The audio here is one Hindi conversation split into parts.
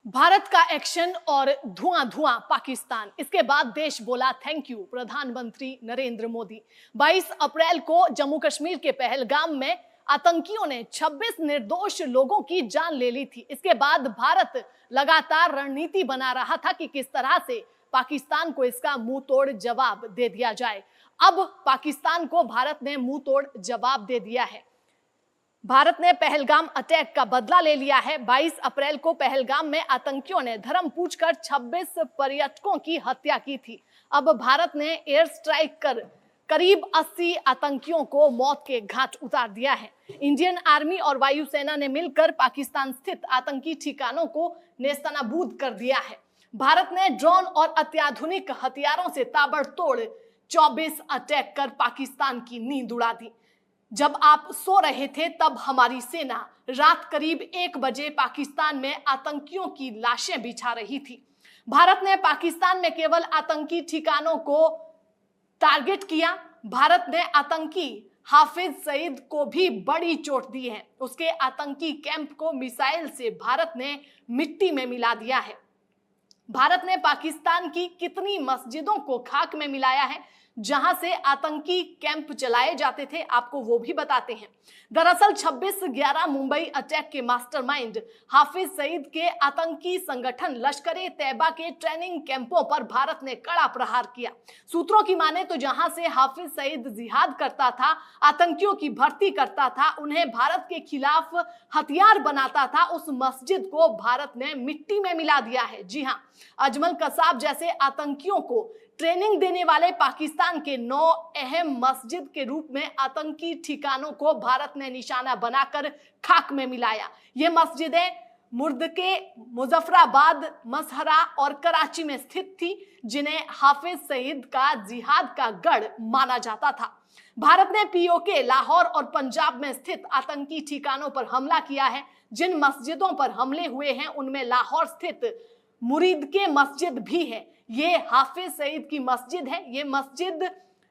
भारत का एक्शन और धुआं धुआं पाकिस्तान। इसके बाद देश बोला थैंक यू प्रधानमंत्री नरेंद्र मोदी। 22 अप्रैल को जम्मू कश्मीर के पहलगाम में आतंकियों ने 26 निर्दोष लोगों की जान ले ली थी। इसके बाद भारत लगातार रणनीति बना रहा था कि किस तरह से पाकिस्तान को इसका मुंह तोड़ जवाब दे दिया जाए। अब पाकिस्तान को भारत ने मुंह तोड़ जवाब दे दिया है। भारत ने पहलगाम अटैक का बदला ले लिया है। 22 अप्रैल को पहलगाम में आतंकियों ने धर्म पूछकर 26 पर्यटकों की हत्या की थी। अब भारत ने एयर स्ट्राइक कर करीब 80 आतंकियों को मौत के घाट उतार दिया है। इंडियन आर्मी और वायुसेना ने मिलकर पाकिस्तान स्थित आतंकी ठिकानों को नेस्तनाबूद कर दिया है। भारत ने ड्रोन और अत्याधुनिक हथियारों से ताबड़तोड़ 24 अटैक कर पाकिस्तान की नींद उड़ा दी। जब आप सो रहे थे तब हमारी सेना रात करीब 1 बजे पाकिस्तान में आतंकियों की लाशें बिछा रही थी। भारत ने पाकिस्तान में केवल आतंकी ठिकानों को टारगेट किया। भारत ने आतंकी हाफिज सईद को भी बड़ी चोट दी है। उसके आतंकी कैंप को मिसाइल से भारत ने मिट्टी में मिला दिया है। भारत ने पाकिस्तान की कितनी मस्जिदों को खाक में मिलाया है जहां से आतंकी कैंप चलाए जाते थे, आपको वो भी बताते हैं। दरअसल 26/11 मुंबई अटैक के मास्टरमाइंड हाफिज सईद के आतंकी संगठन लश्कर-ए-तैयबा के ट्रेनिंग कैंपों पर भारत ने कड़ा प्रहार किया। सूत्रों की माने तो जहां से हाफिज सईद जिहाद करता था, आतंकियों की भर्ती करता था, उन्हें भारत के खिलाफ हथियार बनाता था, उस मस्जिद को भारत ने मिट्टी में मिला दिया है। जी हां, अजमल कसाब जैसे आतंकियों को ट्रेनिंग देने वाले पाकिस्तान के 9 अहम मस्जिद के रूप में आतंकी ठिकानों को भारत ने निशाना बनाकर खाक में मिलाया। ये मस्जिदें मुर्दके, मुजफ्फराबाद, मसहरा और कराची में स्थित थी, जिन्हें हाफिज सईद का जिहाद का गढ़ माना जाता था। भारत ने पीओके, लाहौर और पंजाब में स्थित आतंकी ठिकानों पर हमला किया है। जिन मस्जिदों पर हमले हुए हैं उनमें लाहौर स्थित मुरीद के मस्जिद भी है। ये हाफिज सईद की मस्जिद है। ये मस्जिद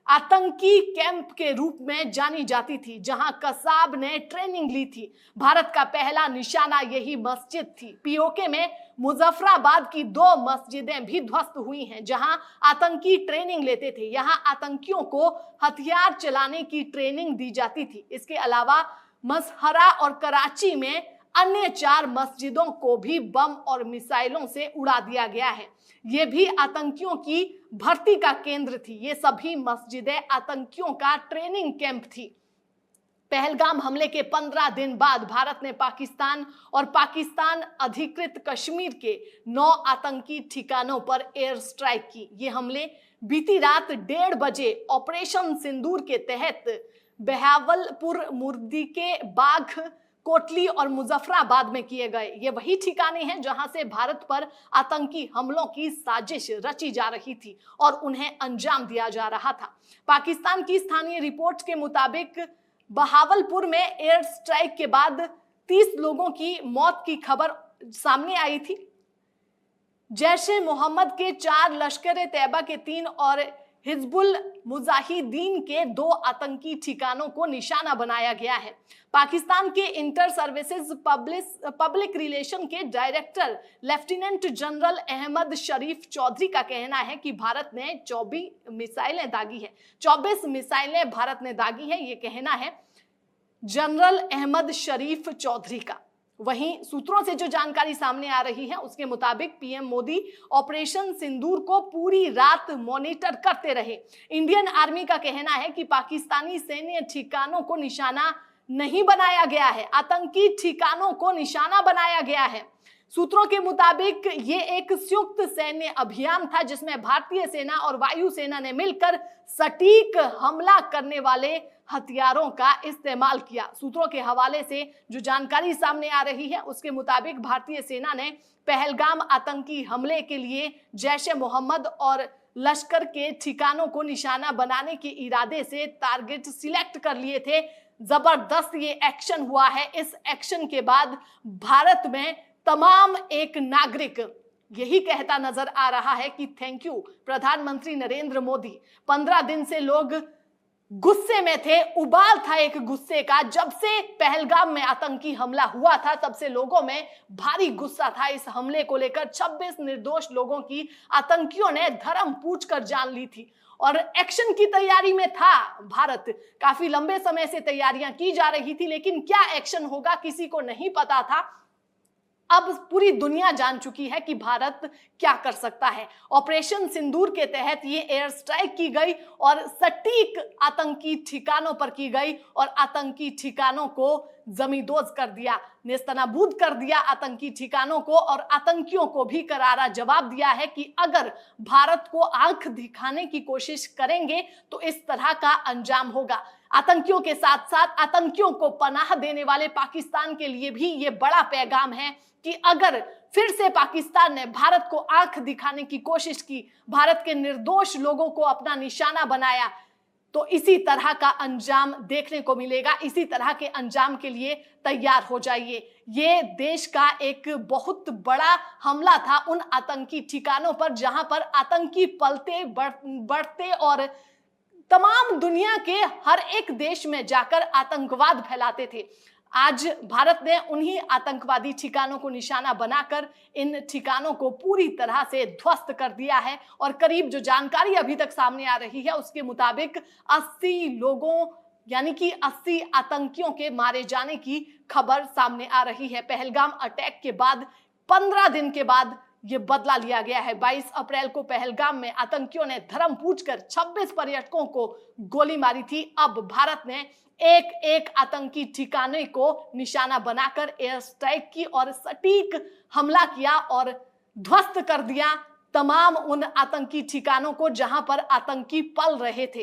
आतंकी कैंप के रूप में जानी जाती थी, जहां कसाब ने ट्रेनिंग ली थी। भारत का पहला निशाना यही मस्जिद थी। पीओके में मुजफ्फराबाद की 2 मस्जिदें भी ध्वस्त हुई हैं, जहां आतंकी ट्रेनिंग लेते थे। यहां आतंकियों को हथियार चलाने की ट्रेनिंग दी जाती थी। इसके अलावा मसहरा और कराची में अन्य 4 मस्जिदों को भी बम और मिसाइलों से उड़ा दिया गया है। ये भी आतंकियों की भर्ती का केंद्र थी। ये सभी मस्जिदें आतंकियों का ट्रेनिंग कैंप थी। पहलगाम हमले के 15 दिन बाद भारत ने पाकिस्तान और पाकिस्तान अधिकृत कश्मीर के 9 आतंकी ठिकानों पर एयर स्ट्राइक की। ये हमले बीती रात 1:30 बजे ऑपरेशन सिंदूर के तहत बहावलपुर, मुर्दिके, बाघ, कोटली और मुजफ्फराबाद में किए गए। ये वही ठिकाने हैं जहां से भारत पर आतंकी हमलों की साजिश रची जा रही थी और उन्हें अंजाम दिया जा रहा था। पाकिस्तान की स्थानीय रिपोर्ट के मुताबिक बहावलपुर में एयर स्ट्राइक के बाद 30 लोगों की मौत की खबर सामने आई थी। जैश-ए-मोहम्मद के 4, लश्कर-ए-तैयबा के 3 और हिजबुल मुजाहिदीन के 2 आतंकी ठिकानों को निशाना बनाया गया है। पाकिस्तान के इंटर सर्विसेज पब्लिक रिलेशन के डायरेक्टर लेफ्टिनेंट जनरल अहमद शरीफ चौधरी का कहना है कि भारत ने 24 मिसाइलें दागी हैं। 24 मिसाइलें भारत ने दागी हैं, ये कहना है जनरल अहमद शरीफ चौधरी का। वहीं सूत्रों से जो जानकारी सामने आ रही है उसके मुताबिक पीएम मोदी ऑपरेशन सिंदूर को पूरी रात मॉनिटर करते रहे। इंडियन आर्मी का कहना है कि पाकिस्तानी सैन्य ठिकानों को निशाना नहीं बनाया गया है, आतंकी ठिकानों को निशाना बनाया गया है। सूत्रों के मुताबिक ये एक संयुक्त सैन्य अभियान था जिसमें भारतीय सेना और वायुसेना ने मिलकर सटीक हमला करने वाले हथियारों का इस्तेमाल किया। सूत्रों के हवाले से जो जानकारी सामने आ रही है उसके मुताबिक भारतीय सेना ने पहलगाम आतंकी हमले के लिए जैश-ए-मोहम्मद और लश्कर के ठिकानों को निशाना बनाने के इरादे से टारगेट सिलेक्ट कर लिए थे। जबरदस्त ये एक्शन हुआ है। इस एक्शन के बाद भारत में तमाम एक नागरिक यही कहता नजर आ रहा है कि थैंक यू प्रधानमंत्री नरेंद्र मोदी। 15 दिन से लोग गुस्से में थे, उबाल था एक गुस्से का। जब से पहलगाम में आतंकी हमला हुआ था तब से लोगों में भारी गुस्सा था इस हमले को लेकर। 26 निर्दोष लोगों की आतंकियों ने धर्म पूछकर जान ली थी और एक्शन की तैयारी में था भारत। काफी लंबे समय से तैयारियां की जा रही थी, लेकिन क्या एक्शन होगा किसी को नहीं पता था। अब पूरी दुनिया जान चुकी है कि भारत क्या कर सकता है। ऑपरेशन सिंदूर के तहत ये एयर स्ट्राइक की गई और सटीक आतंकी ठिकानों पर की गई और आतंकी ठिकानों को जमींदोज कर दिया, नेस्तनाबूद कर दिया आतंकी ठिकानों को। और आतंकियों को भी करारा जवाब दिया है कि अगर भारत को आंख दिखाने की कोशिश करेंगे तो इस तरह का अंजाम होगा। आतंकियों के साथ साथ आतंकियों को पनाह देने वाले पाकिस्तान के लिए भी ये बड़ा पैगाम है कि अगर फिर से पाकिस्तान ने भारत को आंख दिखाने की कोशिश की, भारत के निर्दोष लोगों को अपना निशाना बनाया, तो इसी तरह का अंजाम देखने को मिलेगा। इसी तरह के अंजाम के लिए तैयार हो जाइए। ये देश का एक बहुत बड़ा हमला था उन आतंकी ठिकानों पर जहां पर आतंकी पलते बढ़ते और तमाम दुनिया के हर एक देश में जाकर आतंकवाद फैलाते थे। आज भारत ने उन्हीं आतंकवादी ठिकानों को निशाना बनाकर इन ठिकानों को पूरी तरह से ध्वस्त कर दिया है। और करीब जो जानकारी अभी तक सामने आ रही है उसके मुताबिक 80 लोगों यानी कि 80 आतंकियों के मारे जाने की खबर सामने आ रही है। पहलगाम अटैक के बाद 15 दिन के बाद ये बदला लिया गया है। 22 अप्रैल को पहलगाम में आतंकियों ने धर्म पूछकर 26 पर्यटकों को गोली मारी थी। अब भारत ने एक एक आतंकी ठिकाने को निशाना बनाकर एयर स्ट्राइक की और सटीक हमला किया और ध्वस्त कर दिया तमाम उन आतंकी ठिकानों को जहां पर आतंकी पल रहे थे।